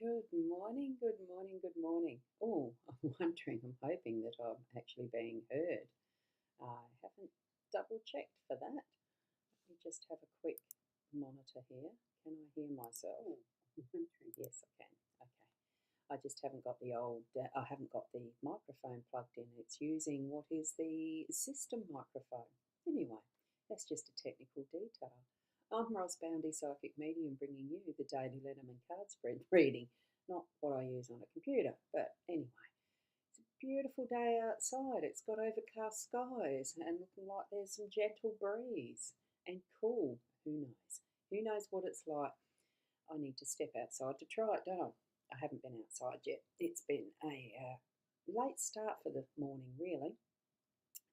Good morning, good morning, good morning. Oh, I'm wondering, I'm hoping that I'm actually being heard. I haven't double checked for that. Let me just have a quick monitor here. Can I hear myself? Oh, I'm wondering. Yes, I can. Okay. I just haven't got I haven't got the microphone plugged in. It's using what is the system microphone. Anyway, that's just a technical detail. I'm Ross Boundy, Psychic Medium, bringing you the daily Lenormand card spread reading, not what I use on a computer. But anyway, it's a beautiful day outside. It's got overcast skies and looking like there's some gentle breeze and cool. Who knows? Who knows what it's like? I need to step outside to try it, don't I? I haven't been outside yet. It's been a late start for the morning, really.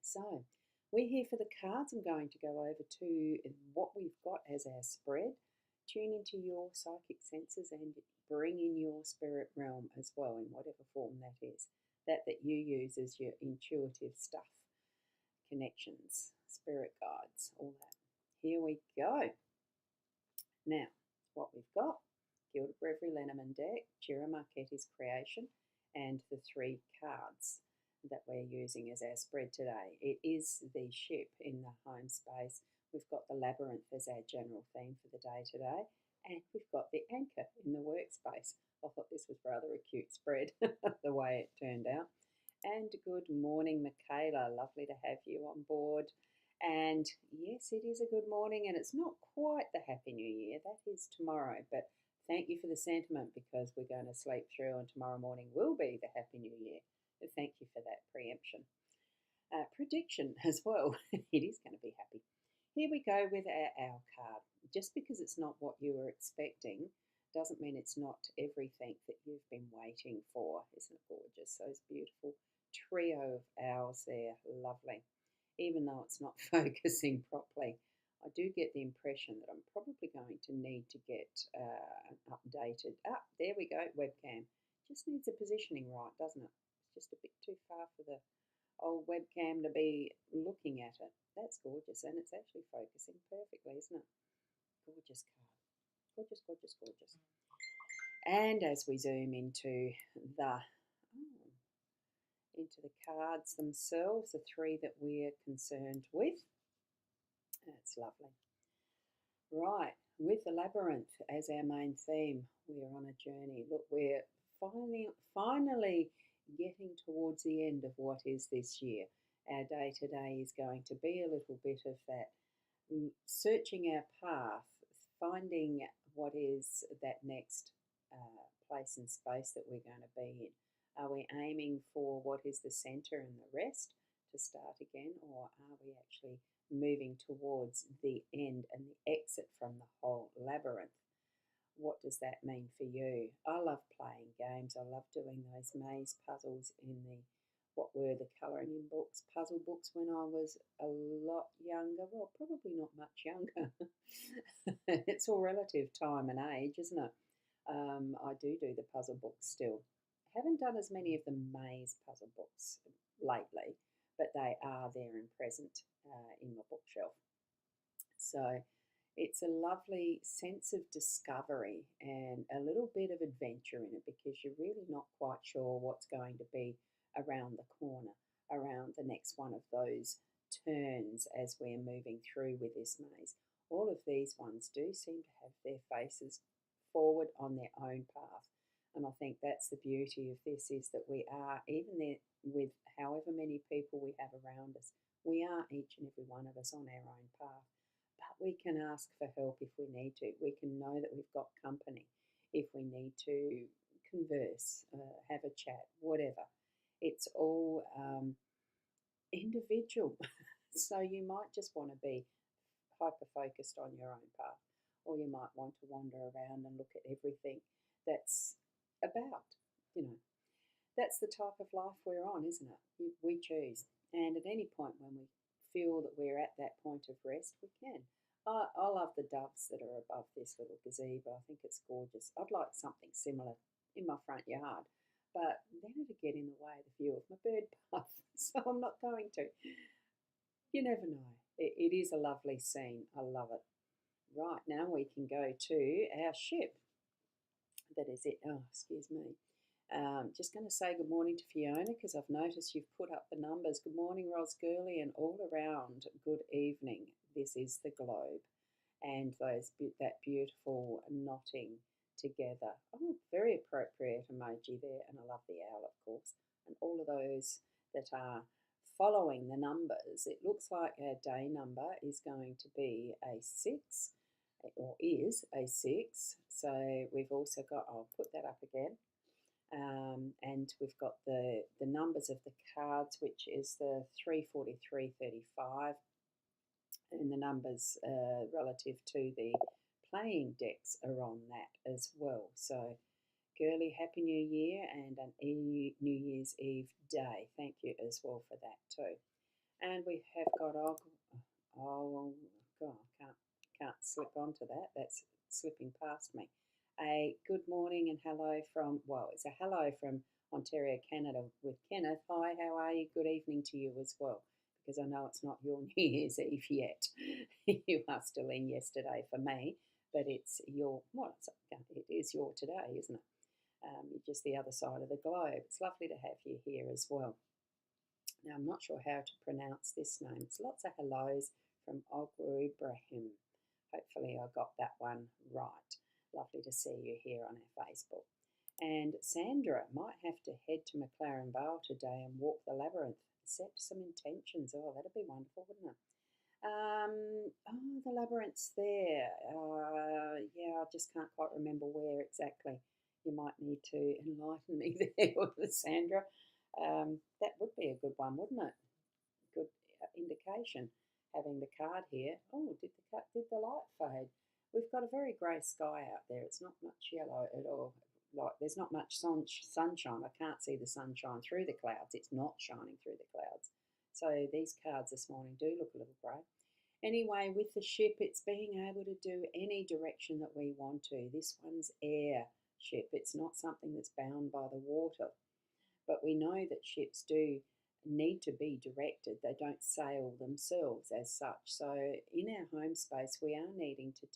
So, we're here for the cards. I'm going to go over to what we've got as our spread. Tune into your psychic senses and bring in your spirit realm as well, in whatever form that is. That you use as your intuitive stuff, connections, spirit guides, all that. Here we go. Now, what we've got, Gilda Brevary Lenormand deck, Jira Marchetti's creation, and the three cards that we're using as our spread today. It is the ship in the home space. We've got the labyrinth as our general theme for the day today, and we've got the anchor in the workspace. I thought this was rather a cute spread, the way it turned out. And good morning, Michaela. Lovely to have you on board. And yes, it is a good morning, and it's not quite the Happy New Year. That is tomorrow, but thank you for the sentiment because we're going to sleep through, and tomorrow morning will be the Happy New Year. Thank you for that preemption. Prediction as well. It is going to be happy. Here we go with our card. Just because it's not what you were expecting doesn't mean it's not everything that you've been waiting for. Isn't it gorgeous? Those beautiful trio of owls there. Lovely. Even though it's not focusing properly, I do get the impression that I'm probably going to need to get an updated. There we go, webcam. Just needs the positioning right, doesn't it? It's just a bit too far for the old webcam to be looking at it. That's gorgeous, and it's actually focusing perfectly, isn't it? Gorgeous card. Gorgeous, gorgeous, gorgeous. And as we zoom into the cards themselves, the three that we're concerned with. That's lovely. Right, with the labyrinth as our main theme, we're on a journey. Look, we're finally getting towards the end of what is this year. Our day today is going to be a little bit of that searching our path, finding what is that next place and space that we're going to be in. Are we aiming for what is the center and the rest to start again, or are we actually moving towards the end and the exit from the whole labyrinth? What does that mean for you? I love playing games. I love doing those maze puzzles in what were the colouring in books, puzzle books when I was a lot younger. Well, probably not much younger. It's all relative, time and age, isn't it? I do the puzzle books still. I haven't done as many of the maze puzzle books lately, but they are there and present in my bookshelf. So it's a lovely sense of discovery and a little bit of adventure in it because you're really not quite sure what's going to be around the corner, around the next one of those turns as we're moving through with this maze. All of these ones do seem to have their faces forward on their own path. And I think that's the beauty of this is that we are, even there with however many people we have around us, we are each and every one of us on our own path. But we can ask for help if we need to. We can know that we've got company if we need to converse, have a chat, whatever. It's all individual. So you might just want to be hyper focused on your own path, or you might want to wander around and look at everything that's about, you know. That's the type of life we're on, isn't it? We choose. And at any point when we feel that we're at that point of rest, we can. I love the doves that are above this little gazebo. I think it's gorgeous. I'd like something similar in my front yard, but then it'd get in the way of the view of my bird path, so I'm not going to. You never know. It is a lovely scene. I love it. Right, now we can go to our ship. That is it. Oh, excuse me. Just going to say good morning to Fiona because I've noticed you've put up the numbers. Good morning, Ros Gurley, and all around good evening. This is the globe, and that beautiful knotting together. Oh, very appropriate emoji there, and I love the owl, of course, and all of those that are following the numbers. It looks like our day number is going to be a 6, or is a 6. So we've also got, I'll put that up again. And we've got the numbers of the cards, which is the 34335, and the numbers relative to the playing decks are on that as well. So, girly, Happy New Year and an New Year's Eve day. Thank you as well for that too. And we have got oh God, can't slip onto that. That's slipping past me. A good morning and hello from, well, it's a hello from Ontario, Canada with Kenneth. Hi, how are you? Good evening to you as well, because I know it's not your New Year's Eve yet. You are still in yesterday for me, but it's your, well, it is your today, isn't it? You're just the other side of the globe. It's lovely to have you here as well. Now, I'm not sure how to pronounce this name. It's lots of hellos from Ogru Ibrahim. Hopefully I got that one right. Lovely to see you here on our Facebook. And Sandra might have to head to McLaren Vale today and walk the labyrinth. Set some intentions. Oh, that'd be wonderful, wouldn't it? Oh, the labyrinth's there. Yeah, I just can't quite remember where exactly. You might need to enlighten me there, Sandra. That would be a good one, wouldn't it? Good indication having the card here. Oh, did the light fade? We've got a very grey sky out there. It's not much yellow at all. Like there's not much sunshine. I can't see the sunshine through the clouds. It's not shining through the clouds. So these cards this morning do look a little grey. Anyway, with the ship, it's being able to do any direction that we want to. This one's air ship. It's not something that's bound by the water. But we know that ships do need to be directed. They don't sail themselves as such. So in our home space, we are needing to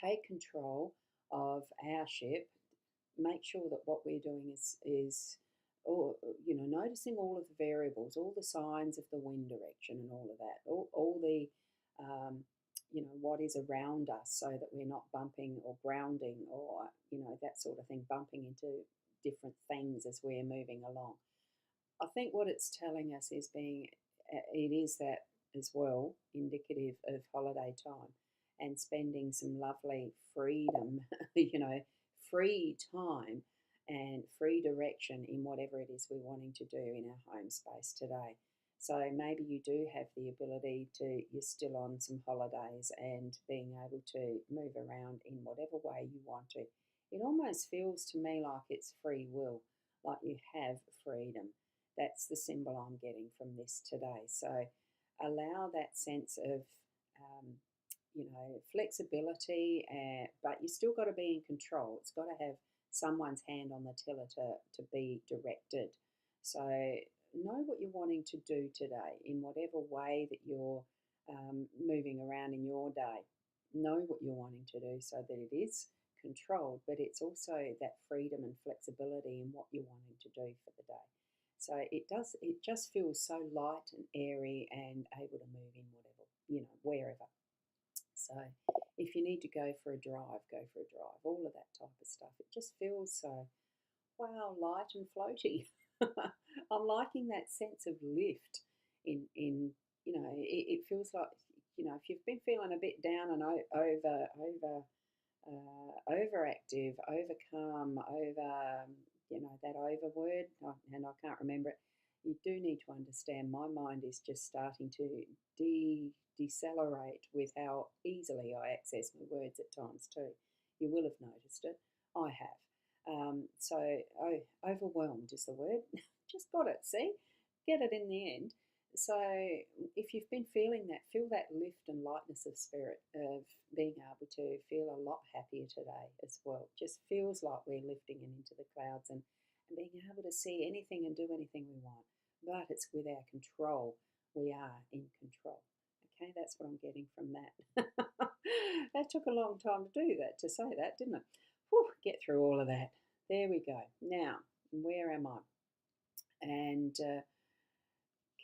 take control of our ship. Make sure that what we're doing is or noticing all of the variables, all the signs of the wind direction and all of that, all the what is around us, so that we're not bumping or grounding or that sort of thing, bumping into different things as we're moving along. I think what it's telling us is it is that as well indicative of holiday time and spending some lovely freedom, free time and free direction in whatever it is we're wanting to do in our home space today. So maybe you do have the ability you're still on some holidays and being able to move around in whatever way you want to. It almost feels to me like it's free will, like you have freedom. That's the symbol I'm getting from this today. So allow that sense of, flexibility, but you still got to be in control. It's got to have someone's hand on the tiller to be directed. So know what you're wanting to do today in whatever way that you're moving around in your day. Know what you're wanting to do so that it is controlled, but it's also that freedom and flexibility in what you're wanting to do for the day. So it just feels so light and airy and able to move in whatever, wherever. So if you need to go for a drive, go for a drive, all of that type of stuff. It just feels so, wow, light and floaty. I'm liking that sense of lift it feels like, if you've been feeling a bit down and overactive, overcome, that over word, and I can't remember it. You do need to understand my mind is just starting to decelerate with how easily I access my words at times too. You will have noticed it. I have. Overwhelmed is the word. Just got it, see? Get it in the end. So if you've been feeling that, feel that lift and lightness of spirit of being able to feel a lot happier today as well. Just feels like we're lifting it into the clouds and being able to see anything and do anything we want. But it's with our control. We are in control. Okay, that's what I'm getting from that. That took a long time to do that, to say that, didn't it? Whew, get through all of that. There we go. Now, where am I? And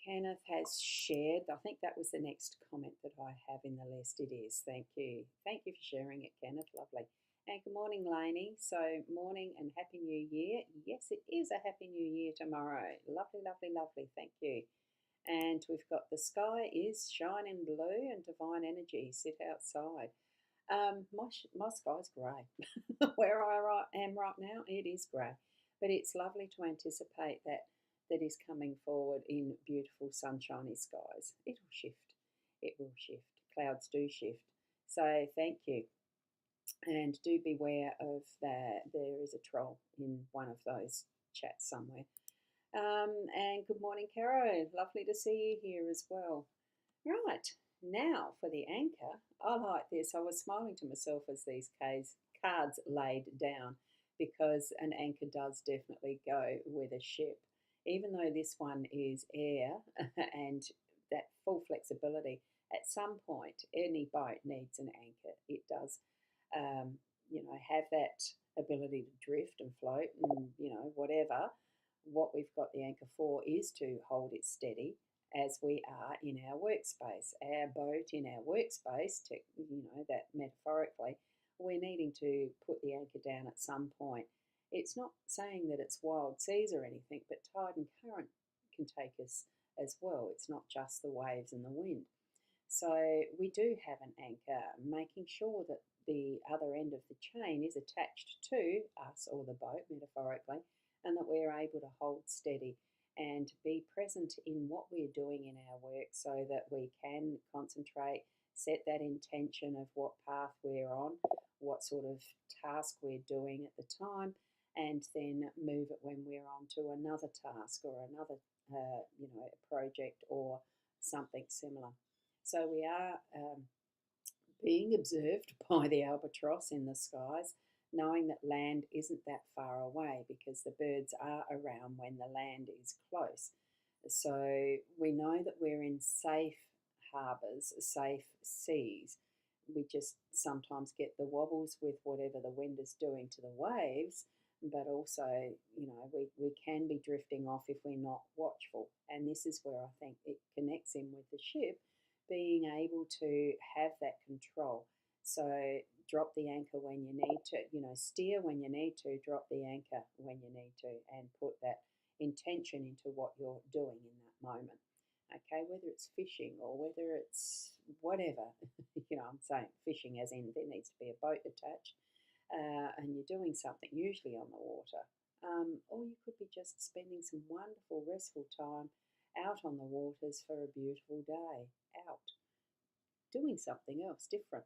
Kenneth has shared. I think that was the next comment that I have in the list. It is. Thank you. Thank you for sharing it, Kenneth. Lovely. And good morning, Lainey. So, morning and Happy New Year. Yes, it is a Happy New Year tomorrow. Lovely, lovely, lovely. Thank you. And we've got the sky is shining blue and divine energy. Sit outside. My sky's grey. Where I am right now, it is grey. But it's lovely to anticipate that is coming forward in beautiful sunshiny skies. It will shift. It will shift. Clouds do shift. So thank you. And do beware of that. There is a troll in one of those chats somewhere. And good morning, Caro. Lovely to see you here as well. Right, now for the anchor. I like this. I was smiling to myself as these cards laid down because an anchor does definitely go with a ship. Even though this one is air and that full flexibility, at some point, any boat needs an anchor. It does, have that ability to drift and float and, whatever. What we've got the anchor for is to hold it steady as we are in our workspace. Our boat in our workspace, that metaphorically, we're needing to put the anchor down at some point. It's not saying that it's wild seas or anything, but tide and current can take us as well. It's not just the waves and the wind. So we do have an anchor, making sure that the other end of the chain is attached to us or the boat, metaphorically, and that we're able to hold steady and be present in what we're doing in our work so that we can concentrate, set that intention of what path we're on, what sort of task we're doing at the time, and then move it when we're on to another task or another, project or something similar. So we are being observed by the albatross in the skies, knowing that land isn't that far away because the birds are around when the land is close. So we know that we're in safe harbours, safe seas. We just sometimes get the wobbles with whatever the wind is doing to the waves, but also, we can be drifting off if we're not watchful. And this is where I think it connects in with the ship, being able to have that control. So drop the anchor when you need to, steer when you need to, drop the anchor when you need to, and put that intention into what you're doing in that moment. Okay, whether it's fishing or whether it's whatever, I'm saying fishing as in there needs to be a boat attached, and you're doing something usually on the water. Or you could be just spending some wonderful, restful time out on the waters for a beautiful day, out, doing something else different.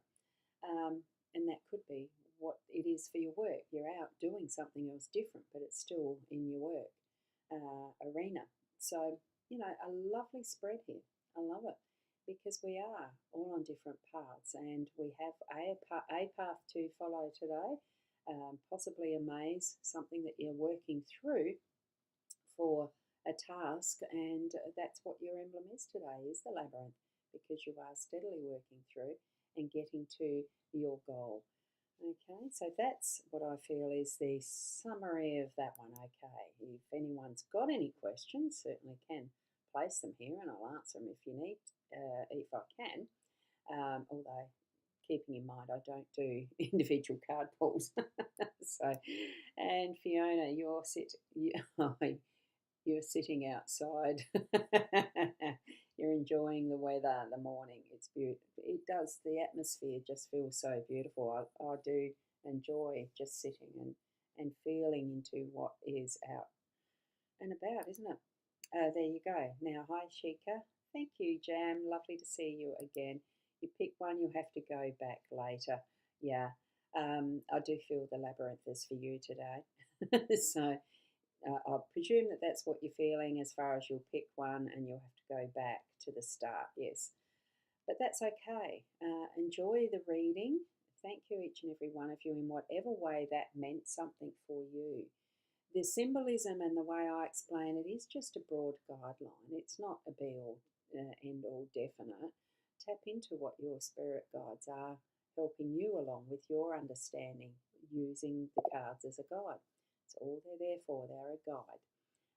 And that could be what it is for your work. You're out doing something else different, but it's still in your work arena. So, a lovely spread here. I love it because we are all on different paths and we have a path to follow today, possibly a maze, something that you're working through for a task, and that's what your emblem is today, is the labyrinth, because you are steadily working through and getting to your goal. Okay, so that's what I feel is the summary of that one. Okay, if anyone's got any questions, certainly can place them here and I'll answer them if you need, if I can. Although, keeping in mind, I don't do individual card pulls. So, and Fiona, you're sitting outside. You're enjoying the weather, the morning. It's beautiful. It does. The atmosphere just feels so beautiful. I do enjoy just sitting and feeling into what is out and about, isn't it? There you go. Now, hi, Shika. Thank you, Jam. Lovely to see you again. You pick one, you'll have to go back later. Yeah, I do feel the labyrinth is for you today. So I presume that that's what you're feeling as far as you'll pick one and you'll have to go back to the start, yes. But that's okay. Enjoy the reading. Thank you, each and every one of you, in whatever way that meant something for you. The symbolism and the way I explain it is just a broad guideline. It's not a be-all, end-all definite Tap into what your spirit guides are helping you along with your understanding using the cards as a guide. It's all they're there for, they're a guide.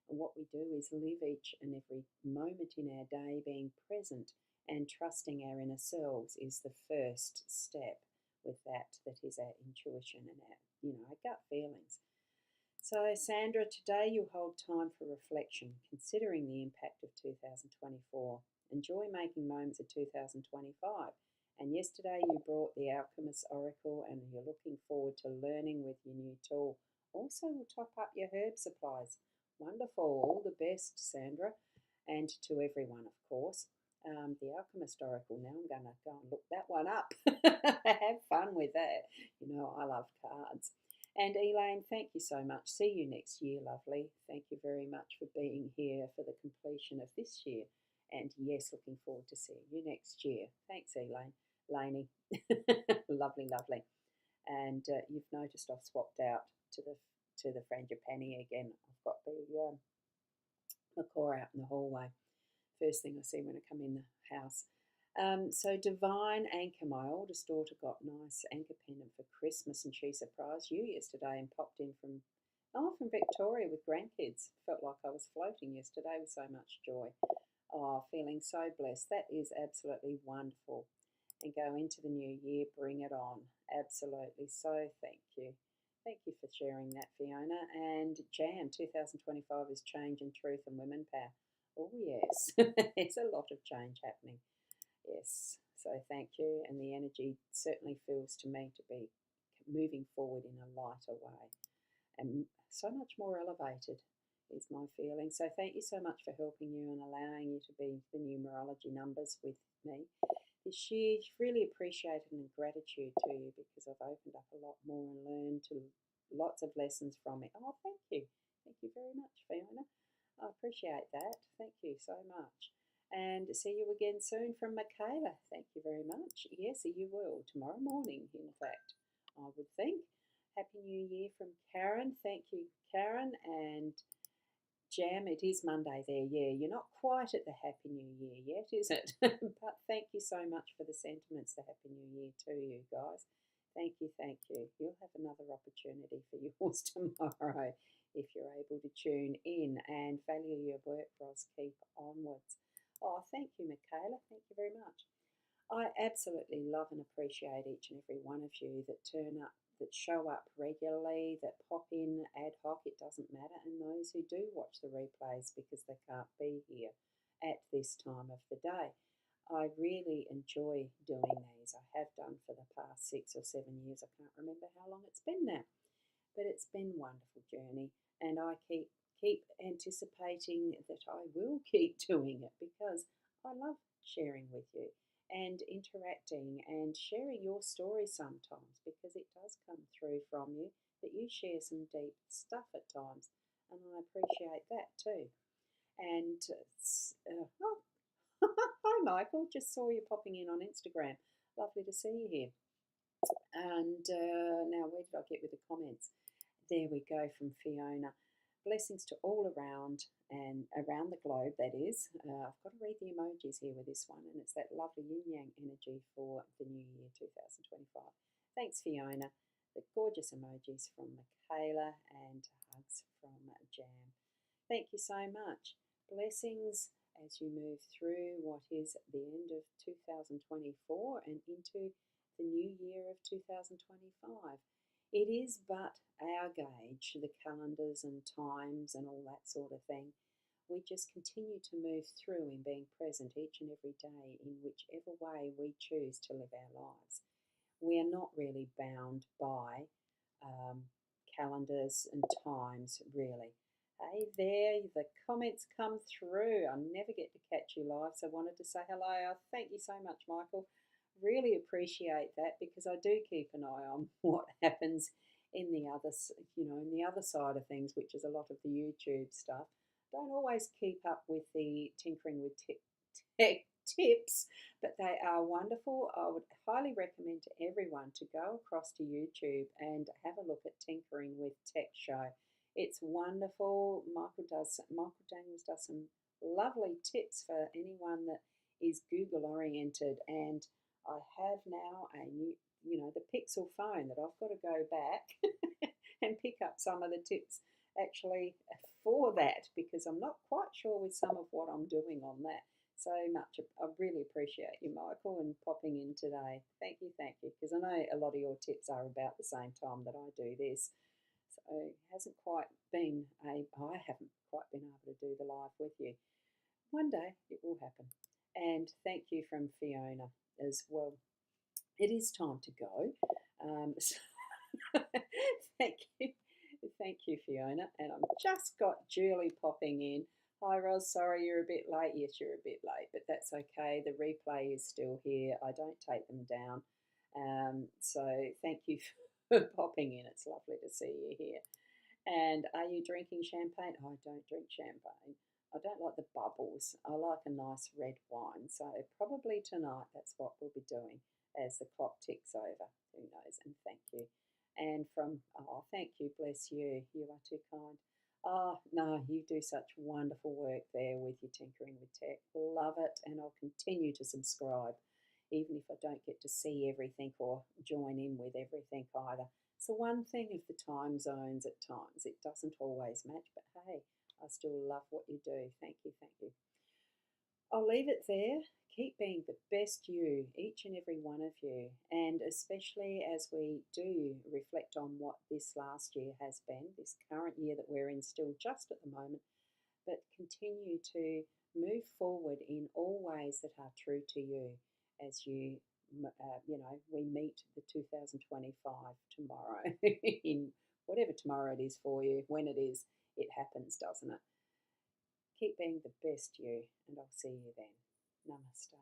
And what we do is live each and every moment in our day being present and trusting our inner selves is the first step with that. That is our intuition and our gut feelings. So, Sandra, today you hold time for reflection, considering the impact of 2024. Enjoy making moments of 2025. And yesterday you brought the Alchemist Oracle and you're looking forward to learning with your new tool. Also, we'll top up your herb supplies. Wonderful. All the best, Sandra. And to everyone, of course. The Alchemist Oracle. Now I'm going to go and look that one up. Have fun with that. You know, I love cards. And Elaine, thank you so much. See you next year, lovely. Thank you very much for being here for the completion of this year. And yes, looking forward to seeing you next year. Thanks, Elaine. Laney. Lovely, lovely. And you've noticed I've swapped out to the Frangipani again. I've got the macaw out in the hallway. First thing I see when I come in the house. So Divine Anchor, my oldest daughter got nice anchor pendant for Christmas and she surprised you yesterday and popped in from Victoria with grandkids. Felt like I was floating yesterday with so much joy. Oh, feeling so blessed. That is absolutely wonderful. And go into the new year, bring it on. Absolutely. So thank you. Thank you for sharing that, Fiona. And Jam, 2025 is change and truth and women power. Oh, yes. There's a lot of change happening. Yes. So thank you. And the energy certainly feels to me to be moving forward in a lighter way and so much more elevated is my feeling. So thank you so much for helping you and allowing you to be the numerology numbers with me this year. Really appreciated and gratitude to you because I've opened up a lot more and learned to lots of lessons from it. Oh, thank you. Thank you very much, Fiona. I appreciate that. Thank you so much. And see you again soon from Michaela. Thank you very much. Yes, you will. Tomorrow morning, in fact, I would think. Happy New Year from Karen. Thank you, Karen. And Jam, it is Monday there. Yeah, you're not quite at the Happy New Year yet, is it? But thank you so much for the sentiments. The Happy New Year to you guys. Thank you, thank you. You'll have another opportunity for yours tomorrow if you're able to tune in and value your work, Ross. Keep onwards. Oh, thank you, Michaela. Thank you very much. I absolutely love and appreciate each and every one of you that turn up, that show up regularly, that pop in ad hoc, it doesn't matter, and those who do watch the replays because they can't be here at this time of the day. I really enjoy doing these. I have done for the past 6 or 7 years. I can't remember how long it's been now, but it's been a wonderful journey, and I keep anticipating that I will keep doing it because I love sharing with you and interacting and sharing your story sometimes because it does come through from you that you share some deep stuff at times, and I appreciate that too. And hi Michael, just saw you popping in on Instagram. Lovely to see you here. And now where did I get with the comments? There we go from Fiona. Blessings to all around and around the globe, that is. I've got to read the emojis here with this one, and it's that lovely yin-yang energy for the new year 2025. Thanks, Fiona. The gorgeous emojis from Michaela and hugs from Jam. Thank you so much. Blessings as you move through what is the end of 2024 and into the new year of 2025. It is but our gauge, the calendars and times and all that sort of thing. We just continue to move through in being present each and every day in whichever way we choose to live our lives. We are not really bound by calendars and times, really. Hey there, the comments come through. I never get to catch you live, so I wanted to say hello. Thank you so much, Michael. Really appreciate that because I do keep an eye on what happens in the other, in the other side of things, which is a lot of the YouTube stuff. Don't always keep up with the tinkering with tech tips, but they are wonderful. I would highly recommend to everyone to go across to YouTube and have a look at Tinkering with Tech show. It's wonderful. Michael Daniels does some lovely tips for anyone that is Google oriented, and I have now a new, the Pixel phone that I've got to go back and pick up some of the tips actually for that, because I'm not quite sure with some of what I'm doing on that. So much. I really appreciate you, Michael, and popping in today. Thank you, because I know a lot of your tips are about the same time that I do this. So it hasn't quite been I haven't quite been able to do the live with you. One day it will happen. And thank you from Fiona as well. It is time to go. So thank you. Thank you, Fiona. And I've just got Julie popping in. Hi, Ros. Sorry you're a bit late. Yes, you're a bit late, but that's okay. The replay is still here. I don't take them down. So thank you for popping in. It's lovely to see you here. And are you drinking champagne? I don't drink champagne. I don't like the bubbles. I like a nice red wine. So probably tonight that's what we'll be doing as the clock ticks over. Who knows? And thank you. And thank you, bless you. You are too kind. Oh, no, you do such wonderful work there with your Tinkering with Tech. Love it, and I'll continue to subscribe, even if I don't get to see everything or join in with everything either. It's the one thing of the time zones at times. It doesn't always match, but hey, I still love what you do. Thank you, thank you. I'll leave it there. Keep being the best you, each and every one of you, and especially as we do reflect on what this last year has been, this current year that we're in still just at the moment, but continue to move forward in all ways that are true to you as we meet the 2025 tomorrow in whatever tomorrow it is for you. When it is, it happens, doesn't it? Keep being the best you, and I'll see you then. Namaste.